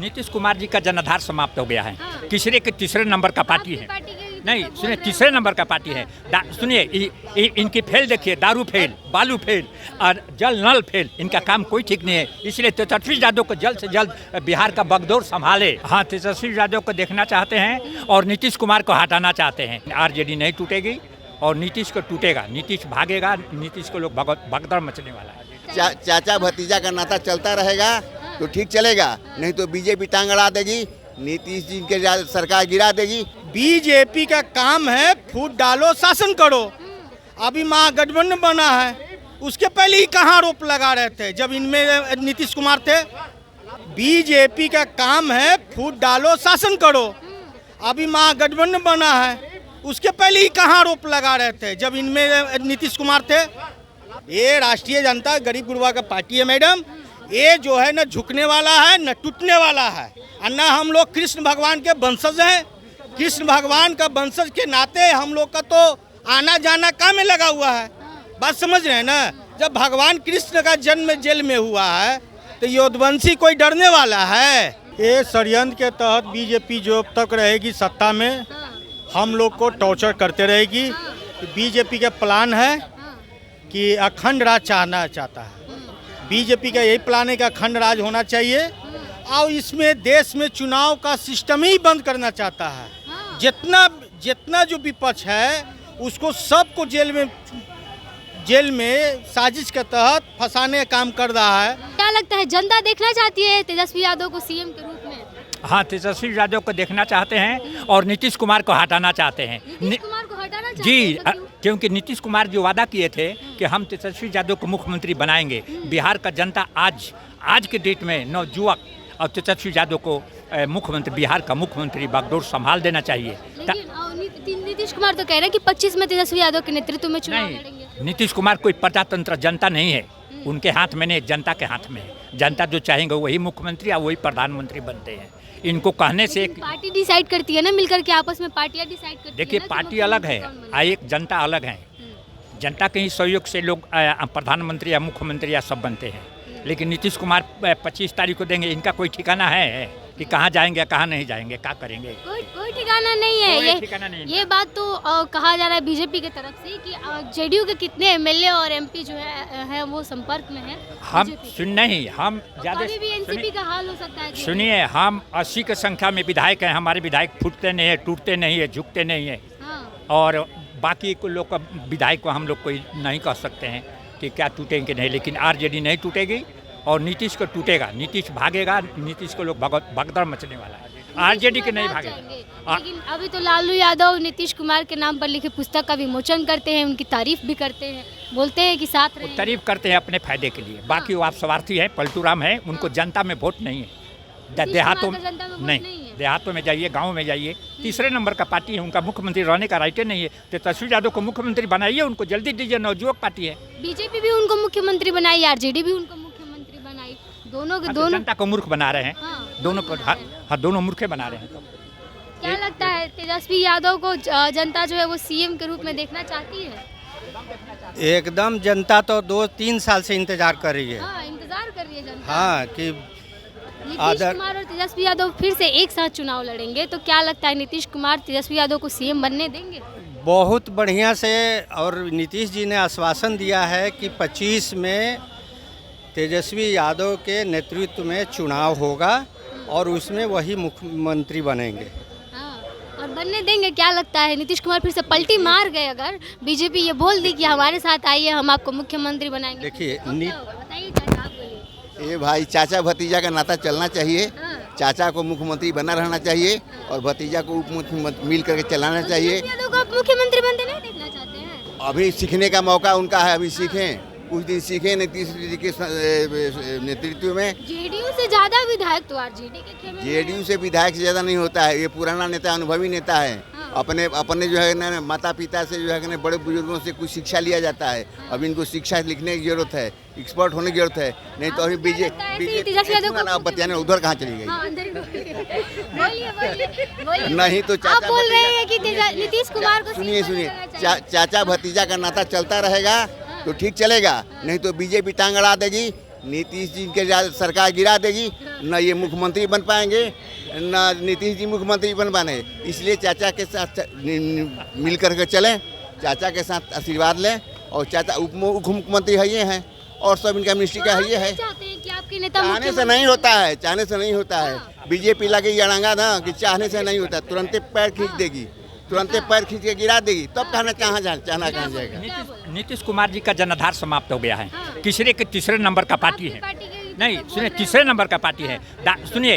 नीतीश कुमार जी का जनाधार समाप्त हो गया है। तीसरे नंबर का पार्टी है। नहीं सुनिए, तीसरे नंबर का पार्टी है। सुनिए, इनकी फेल देखिए, दारू फेल, बालू फेल और जल नल फेल। इनका काम कोई ठीक नहीं है। इसलिए तेजस्वी यादव को जल्द से जल्द बिहार का बागडोर संभाले। हाँ, तेजस्वी यादव को देखना चाहते हैं और नीतीश कुमार को हटाना चाहते हैं। आरजेडी नहीं टूटेगी और नीतीश को टूटेगा। नीतीश भागेगा, नीतीश को लोग भगदड़ मचने वाला है। चाचा भतीजा का नाता चलता रहेगा तो ठीक चलेगा, नहीं तो बीजेपी टांग अड़ा देगी, नीतीश जी के सरकार गिरा देगी। बीजेपी का काम है फूट डालो शासन करो। अभी महागठबंधन बना है, उसके पहले ही कहाँ आरोप लगा रहे थे जब इनमें नीतीश कुमार थे। बीजेपी का काम है फूट डालो शासन करो। अभी महागठबंधन बना है, उसके पहले ही कहाँ आरोप लगा रहे थे जब इनमें नीतीश कुमार थे। ये राष्ट्रीय जनता गरीब गुरबा का पार्टी है मैडम। ये जो है न झुकने वाला है न टूटने वाला है। और न हम लोग कृष्ण भगवान के वंशज हैं। कृष्ण भगवान का वंशज के नाते हम लोग का तो आना जाना काम में लगा हुआ है। बात समझ रहे हैं ना। जब भगवान कृष्ण का जन्म जेल में हुआ है तो योद्धवंशी कोई डरने वाला है। ये षड्यंत्र के तहत बीजेपी जो तक रहेगी सत्ता में हम लोग को टॉर्चर करते रहेगी। बीजेपी का प्लान है कि अखंड राज चाहता है। बीजेपी का यही प्लान है कि अखंड राज होना चाहिए और इसमें देश में चुनाव का सिस्टम ही बंद करना चाहता है। जितना जो विपक्ष है उसको सबको जेल में साजिश के तहत फंसाने का काम कर रहा है। क्या लगता है जनता देखना चाहती है तेजस्वी यादव को सीएम के रूप में? हाँ, तेजस्वी यादव को देखना चाहते हैं और नीतीश कुमार को हटाना चाहते हैं। नीतीश कुमार को हटाना चाहते जी, हैं क्योंकि नीतीश कुमार जो वादा किए थे कि हम तेजस्वी यादव को मुख्यमंत्री बनाएंगे। बिहार का जनता आज के डेट में नवयुवक और तेजस्वी यादव को मुख्यमंत्री, बिहार का मुख्यमंत्री बागडोर संभाल देना चाहिए। लेकिन नीतीश कुमार तो कह रहे हैं कि 25 में तेजस्वी यादव के नेतृत्व में चुनाव लड़ेंगे। नीतीश कुमार कोई प्रजातंत्र जनता नहीं है। उनके हाथ में नहीं, जनता के हाथ में है। जनता जो चाहेंगे वही मुख्यमंत्री या वही प्रधानमंत्री बनते हैं। इनको कहने से पार्टी डिसाइड करती है ना, मिलकर के आपस में पार्टियां डिसाइड करती है। देखिए, पार्टी अलग है, एक जनता अलग है। जनता के ही सहयोग से लोग प्रधानमंत्री या मुख्यमंत्री या सब बनते हैं। लेकिन नीतीश कुमार 25 तारीख को देंगे, इनका कोई ठिकाना है कि कहाँ जाएंगे कहाँ नहीं जाएंगे, क्या करेंगे। कोई ठिकाना नहीं है। ये बात तो कहा जा रहा है बीजेपी की तरफ से कि जेडीयू के कितने एमएलए और एमपी जो है वो संपर्क में है। हम हम ज़्यादा भी एनसीपी का हाल हो सकता है। सुनिए, हम 80 की संख्या में विधायक हैं। हमारे विधायक फूटते नहीं है, टूटते नहीं है, झुकते नहीं है। और बाकी को लोग का विधायक को हम लोग कोई नहीं कह सकते हैं कि क्या टूटेंगे नहीं। लेकिन आरजेडी नहीं टूटेगी और नीतीश को टूटेगा। नीतीश भागेगा, नीतीश को लोग भगदड़ मचने वाला है। आरजेडी के नहीं भागेगा। लेकिन अभी तो लालू यादव नीतीश कुमार के नाम पर लिखे पुस्तक का विमोचन करते हैं, उनकी तारीफ भी करते हैं, बोलते हैं कि साथ रहें। तारीफ करते हैं अपने फायदे के लिए। बाकी वो आप स्वार्थी हैं, पलटू राम है। उनको जनता में वोट नहीं है। देहातों में नहीं, देहातों में जाइए, गाँव में जाइए। तीसरे नंबर का पार्टी है, उनका मुख्यमंत्री रहने का राइट नहीं है। तो तेजस्वी यादव को मुख्यमंत्री बनाइए, उनको जल्दी दीजिए। नवयुवक पार्टी है। बीजेपी भी उनको मुख्यमंत्री बनाई, आरजेडी भी उनको मुख्यमंत्री बनाई। दोनों जनता को मूर्ख बना रहे हैं। दोनों मूर्खे बना रहे हैं। क्या लगता है तेजस्वी यादव को जनता जो है वो सीएम के रूप में देखना चाहती है? एकदम जनता तो 2-3 साल से इंतजार कर रही है। इंतजार कर रही है जनता। हाँ, कि नीतीश कुमार और तेजस्वी यादव फिर से एक साथ चुनाव लड़ेंगे, तो क्या लगता है नीतीश कुमार तेजस्वी यादव को सीएम बनने देंगे? बहुत बढ़िया से। और नीतीश जी ने आश्वासन दिया है कि 25 में तेजस्वी यादव के नेतृत्व में चुनाव होगा और उसमें वही मुख्यमंत्री बनेंगे। और बनने देंगे? क्या लगता है नीतीश कुमार फिर से पलटी मार गए अगर बीजेपी ये बोल दी कि हमारे साथ आइए, हम आपको मुख्यमंत्री बनाएंगे? देखिए, बताइए चाचा, आप बोलिए। ये भाई चाचा भतीजा का नाता चलना चाहिए। चाचा को मुख्यमंत्री बना रहना चाहिए और भतीजा को उप मुख्यमंत्री मिल करके चलाना चाहिए। आप मुख्यमंत्री बनते नहीं देखना चाहते हैं? अभी सीखने का मौका उनका है, अभी सीखें, कुछ दिन सीखे नीतीश जी के नेतृत्व में। जेडीयू से ज्यादा विधायक तो आरजेडी के खेमे में। जेडीयू से विधायक से ज्यादा नहीं होता है। ये पुराना नेता, अनुभवी नेता है। अपने जो है ना माता पिता से जो है ना बड़े बुजुर्गों से कुछ शिक्षा लिया जाता है। अब इनको शिक्षा लिखने की जरूरत है, एक्सपर्ट होने की जरूरत है। नहीं तो अभी बीजेपी बतियाने उधर कहाँ चली गई। नहीं तो आप बोल रहे हैं कि नीतीश कुमार को सुनिए, चाचा भतीजा का नाता चलता रहेगा तो ठीक चलेगा, नहीं तो बीजेपी टांग अड़ा देगी, नीतीश जी के सरकार गिरा देगी, न ये मुख्यमंत्री बन पाएंगे, न नीतीश जी मुख्यमंत्री बन पाएंगे। इसलिए चाचा के साथ मिल कर के चलें, चाचा के साथ आशीर्वाद लें। और चाचा उप मुख्यमंत्री है ये हैं और सब इनका मिनिस्ट्री का है ये है। चाहते हैं कि आपके नेता चाहने से नहीं होता है, चाहने से नहीं होता है। बीजेपी लगे अड़ंगा ना कि चाहने से नहीं होता, तुरंत पैर खींच देगी, तुरंत पैर खींच के गिरा देगी, तब कहना चाहना कहाँ जाएगा। नीतीश कुमार जी का जनाधार समाप्त हो गया है। तीसरे नंबर का पार्टी है। नहीं सुनिए, तीसरे नंबर का पार्टी है। सुनिए,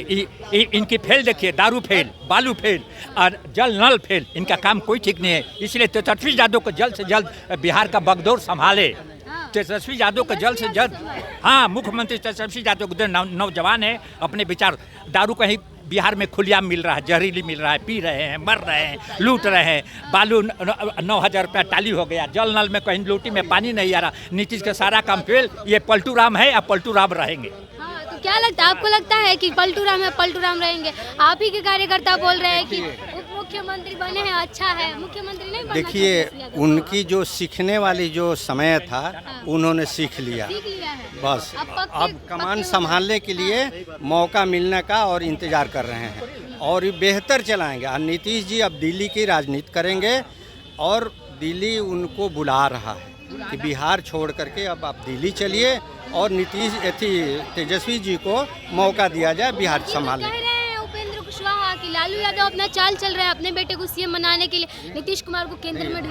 इनकी फेल देखिए, दारू फेल, बालू फेल और जल नल फेल। इनका काम कोई ठीक नहीं है। इसलिए तेजस्वी यादव को जल्द से जल्द बिहार का बागडोर संभाले। तेजस्वी यादव को जल्द से जल्द, हाँ, मुख्यमंत्री तेजस्वी यादव नौजवान है, अपने विचार। दारू कहीं बिहार में खुलिया मिल रहा है, जहरीली मिल रहा है, पी रहे हैं, मर रहे हैं, लूट रहे हैं। बालू 9,000 रुपया टाली हो गया, जल नल में कहीं लोटी में पानी नहीं आ रहा। नीतीश का सारा काम फेल। ये पलटू राम है, अब पलटू राम रहेंगे। तो क्या लगता है, आपको लगता है कि पलटू राम है, पलटू राम रहेंगे? आप ही के कार्यकर्ता बोल रहे हैं कि उप मुख्यमंत्री बने हैं, अच्छा है, मुख्यमंत्री नहीं बनना। देखिए, उनकी जो सीखने वाली जो समय था, उन्होंने सीख लिया है। बस। अब कमान संभालने के लिए मौका मिलने का और इंतजार कर रहे हैं और ये बेहतर चलाएंगे। और नीतीश जी अब दिल्ली की राजनीति करेंगे और दिल्ली उनको बुला रहा है कि बिहार छोड़ करके अब आप दिल्ली चलिए और तेजस्वी जी को मौका दिया जाए बिहार संभालने। उपेंद्र कुशवाहा कि लालू यादव अपना चाल चल रहा है अपने बेटे को सीएम बनाने के लिए, नीतीश कुमार को केंद्र में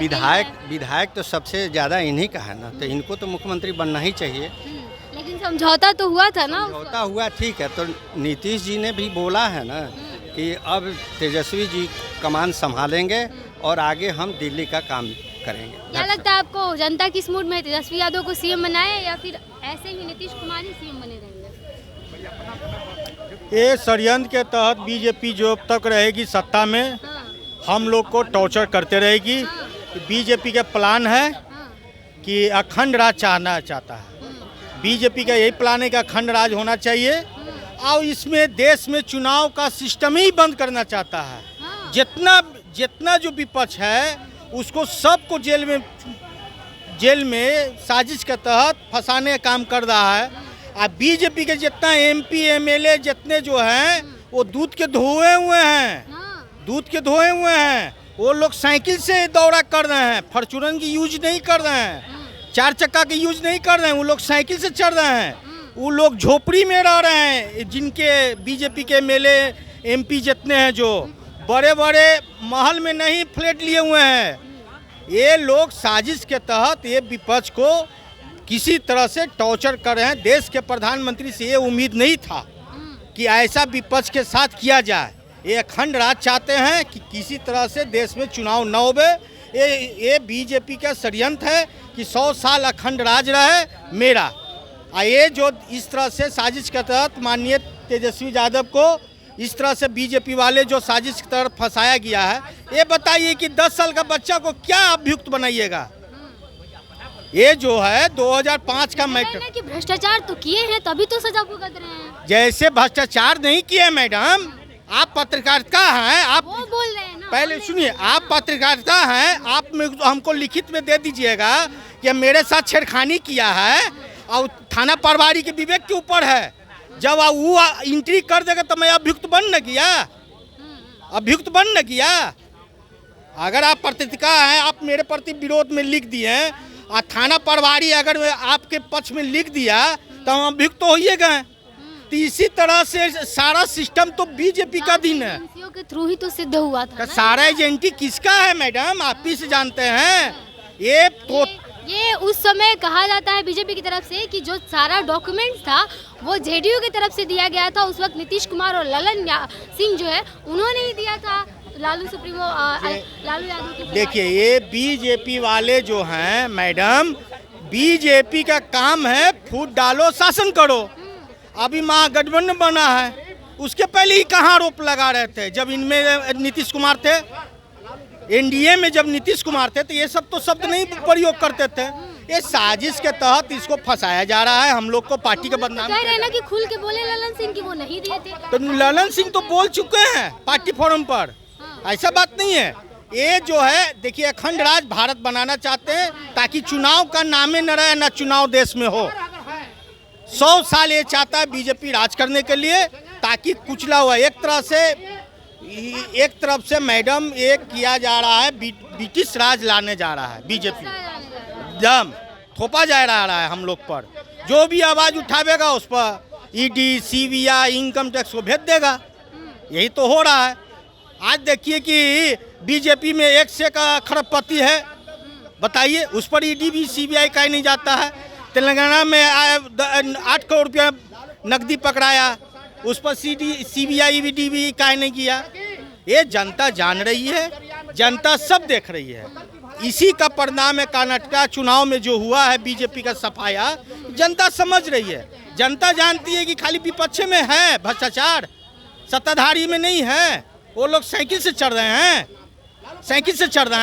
विधायक तो सबसे ज्यादा इन्हीं का है ना, तो इनको तो मुख्यमंत्री बनना ही चाहिए। लेकिन समझौता तो हुआ था ना, समझौता हुआ, ठीक है। तो नीतीश जी ने भी बोला है ना कि अब तेजस्वी जी कमान संभालेंगे और आगे हम दिल्ली का काम करेंगे। क्या लगता है आपको, जनता किस मूड में, तेजस्वी यादव को सीएम बनाए या फिर ऐसे ही नीतीश कुमार ही सीएम बने रहेंगे? ये षड्यंत्र के तहत बीजेपी जो तक रहेगी सत्ता में, हम लोग को टॉर्चर करते रहेगी। बीजेपी का प्लान है कि अखंड राज चाहता है। बीजेपी का यही प्लान है कि अखंड राज होना चाहिए और इसमें देश में चुनाव का सिस्टम ही बंद करना चाहता है। जितना जो विपक्ष है उसको सबको जेल में साजिश के तहत फंसाने का काम कर रहा है। और बीजेपी के जितना एमपी एमएलए जितने जो हैं वो दूध के धोए हुए हैं। वो लोग साइकिल से दौरा कर रहे हैं, फॉर्च्यूनर की यूज नहीं कर रहे हैं, 4 चक्का की यूज नहीं कर रहे हैं। वो लोग साइकिल से चढ़ रहे हैं। वो लोग झोपड़ी में रह रहे हैं। जिनके बीजेपी के एमएलए एमपी जितने हैं, जो बड़े बड़े महल में नहीं फ्लैट लिए हुए हैं। ये लोग साजिश के तहत ये विपक्ष को किसी तरह से टॉर्चर कर रहे हैं। देश के प्रधानमंत्री से ये उम्मीद नहीं था कि ऐसा विपक्ष के साथ किया जाए। ये अखंड राज चाहते हैं कि किसी तरह से देश में चुनाव न होवे। ये बीजेपी का षड्यंत्र है कि 100 साल अखंड राज रहे मेरा। ये जो इस तरह से साजिश के तहत माननीय तेजस्वी यादव को इस तरह से बीजेपी वाले जो साजिश की तरफ फंसाया गया है, ये बताइए कि 10 साल का बच्चा को क्या अभियुक्त बनाइएगा? ये जो है 2005 का मैटर कि भ्रष्टाचार तो किए हैं तभी तो सजा भुगत रहे हैं। जैसे भ्रष्टाचार नहीं किए मैडम, आप पत्रकारिता हैं, आप वो बोल रहे हैं ना। पहले सुनिए, आप पत्रकारिता हैं, आप हमको लिखित में दे दीजिएगा कि मेरे साथ छेड़खानी किया है और थाना प्रभारी के विवेक के ऊपर है। जब वो एंट्री कर देगा तो मैं अभियुक्त बन न किया। अगर आप पत्रकार हैं, आप मेरे प्रति विरोध में लिख दिए और थाना प्रभारी अगर आपके पक्ष में लिख दिया तो हम अभियुक्त तो होइए गए। तो इसी तरह से सारा सिस्टम तो बीजेपी का दिन है। एजेंसियों के थ्रू ही तो सिद्ध हुआ था। सारा एजेंसी किसका है मैडम? आप ही से जानते हैं। ये उस समय कहा जाता है बीजेपी की तरफ से कि जो सारा डॉक्यूमेंट्स था वो जेडीयू की तरफ से दिया गया था। उस वक्त नीतीश कुमार और ललन सिंह जो है उन्होंने ही दिया था, लालू यादव की। देखिए, ये बीजेपी वाले जो हैं मैडम, बीजेपी का काम है फूट डालो शासन करो। अभी महागठबंधन बना है, उसके पहले ही कहाँ आरोप लगा रहे थे जब इनमें नीतीश कुमार थे। एनडीए में जब नीतीश कुमार थे तो ये सब तो शब्द नहीं प्रयोग करते थे। ये साजिश के तहत इसको फंसाया जा रहा है। हम लोग को पार्टी का बदनाम कह रहे हैं ना कि खुल के बोले ललन सिंह कि वो नहीं दिए थे। तो ललन सिंह तो बोल चुके हैं पार्टी फोरम पर। ऐसा बात नहीं है। ये जो है, देखिए, अखंड राज भारत बनाना चाहते हैं ताकि चुनाव का नामे न रहे, न चुनाव देश में हो। 100 साल ये चाहता है बीजेपी राज करने के लिए, ताकि कुचला हुआ एक तरफ से मैडम एक किया जा रहा है, ब्रिटिश राज लाने जा रहा है बीजेपी, दम थोपा जा रहा है हम लोग पर। जो भी आवाज़ उठावेगा उस पर ईडी, सीबीआई, इनकम टैक्स को भेज देगा। यही तो हो रहा है। आज देखिए कि बीजेपी में एक से एक खरबपति है, बताइए उस पर ईडी भी सीबीआई का ही नहीं जाता है। तेलंगाना में 8 करोड़ रुपया नकदी पकड़ाया, उस पर सीबीआई ईडी भी का नहीं किया। ये जनता जान रही है, जनता सब देख रही है। इसी का परिणाम है कर्नाटक चुनाव में जो हुआ है, बीजेपी का सफाया जनता समझ रही है। जनता जानती है कि खाली विपक्ष में है भ्रष्टाचार, सत्ताधारी में नहीं है। वो लोग साइकिल से चढ़ रहे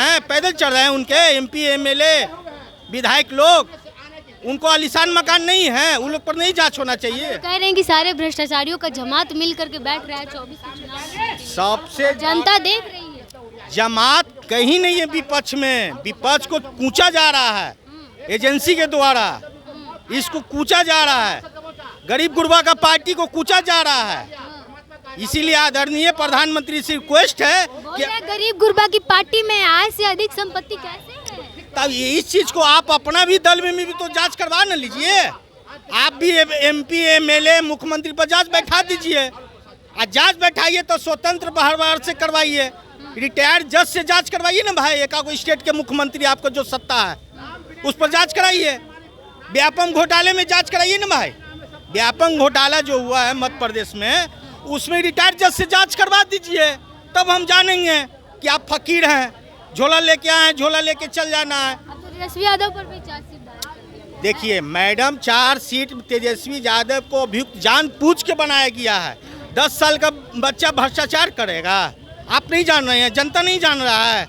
हैं, पैदल चढ़ रहे हैं। उनके एमपी, एमएलए, विधायक लोग, उनको आलीशान मकान नहीं है, उन लोग पर नहीं जांच होना चाहिए। कह रहे हैं कि सारे भ्रष्टाचारियों का जमात मिल करके बैठ रहा है 24 के चुनाव। सबसे जनता देख रही है। जमात कहीं नहीं है विपक्ष में, विपक्ष को कूचा जा रहा है एजेंसी के द्वारा, इसको कूचा जा रहा है, गरीब गुरबा का पार्टी को कूचा जा रहा है। इसीलिए आदरणीय प्रधानमंत्री से रिक्वेस्ट है कि गरीब गुरबा की पार्टी में आय से अधिक संपत्ति कैसे है? तब इस चीज को आप अपना भी दल में भी तो जांच करवा न लीजिए। आप भी एमपी, एमएलए, मुख्यमंत्री पर जांच बैठा दीजिए। और जांच बैठाइए तो स्वतंत्र बाहर से करवाइए, रिटायर्ड जज से जांच करवाइए ना भाई। एक स्टेट के मुख्यमंत्री आपको जो सत्ता है उस पर जांच कराइए। व्यापम घोटाले में जांच कराइए ना भाई। व्यापम घोटाला जो हुआ है मध्य प्रदेश में, उसमें रिटायर्ड जज से जांच करवा दीजिए, तब हम जानेंगे कि आप फकीर हैं, झोला लेके आए, झोला लेके चल जाना है। अब तो तेजस्वी यादव पर भी चार्जशीट दायर कर दी। देखिए मैडम, 4 सीट तेजस्वी यादव को अभियुक्त जानबूझ के बनाया गया है। 10 साल का बच्चा भ्रष्टाचार करेगा? आप नहीं जान रहे हैं, जनता नहीं जान रहा है।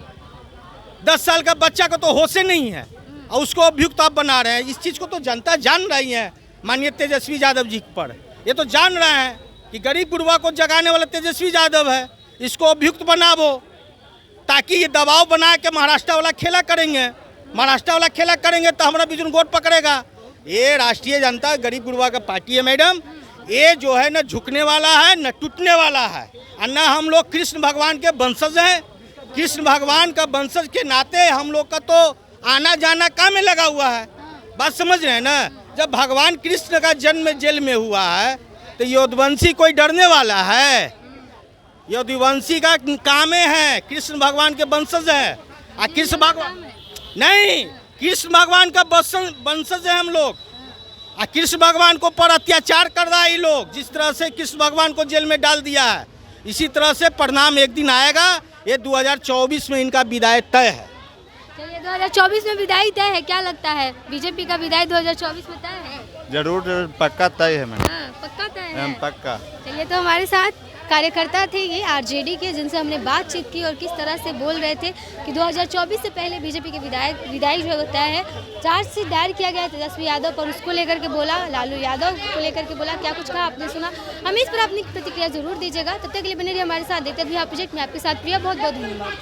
10 साल का बच्चा को तो होशे नहीं है और उसको अभियुक्त आप बना रहे हैं। इस चीज़ को तो जनता जान रही है। माननीय तेजस्वी यादव जी पर ये तो जान रहे हैं कि गरीब गुरबा को जगाने वाला तेजस्वी यादव है, इसको अभियुक्त बनावो, ताकि ये दबाव बना के महाराष्ट्र वाला खेला करेंगे। महाराष्ट्र वाला खेला करेंगे तो हमारा बिजुन गोट पकड़ेगा। ये राष्ट्रीय जनता गरीब गुरबा का पार्टी है मैडम। ये जो है न झुकने वाला है न टूटने वाला है। और न हम लोग कृष्ण भगवान के वंशज हैं। कृष्ण भगवान का वंशज के नाते हम लोग का तो आना जाना काम में लगा हुआ है। बात समझ रहे हैं ना। जब भगवान कृष्ण का जन्म जेल में हुआ है तो यदुवंशी कोई डरने वाला है? यदुवंशी का कामे है, कृष्ण भगवान के वंशज है। और कृष्ण भगवान नहीं, कृष्ण भगवान का वंशज है हम लोग। और कृष्ण भगवान को पर अत्याचार कर रहा है ये लोग। जिस तरह से कृष्ण भगवान को जेल में डाल दिया है, इसी तरह से परिणाम एक दिन आएगा। ये 2024 में इनका विदाई तय है। चलिए 2024 में विदाई तय है, क्या लगता है बीजेपी का विदाई 2024 में तय है? जरूर पक्का तय है मैडम। हाँ, पक्का तय है। पक्का। चलिए, तो हमारे साथ कार्यकर्ता थे ये आरजेडी के, जिनसे हमने बातचीत की और किस तरह से बोल रहे थे कि 2024 से पहले बीजेपी की विदाई जो होता है। चार्जशीट दायर किया गया है तेजस्वी यादव पर, उसको लेकर के बोला, लालू यादव को लेकर के बोला, क्या कुछ कहा आपने सुना। हमें इस पर अपनी प्रतिक्रिया जरूर दीजिएगा। तब तक के लिए बने रहिए हमारे साथ। देखते रहिए प्रोजेक्ट में आपके साथ प्रिया। बहुत बहुत धन्यवाद।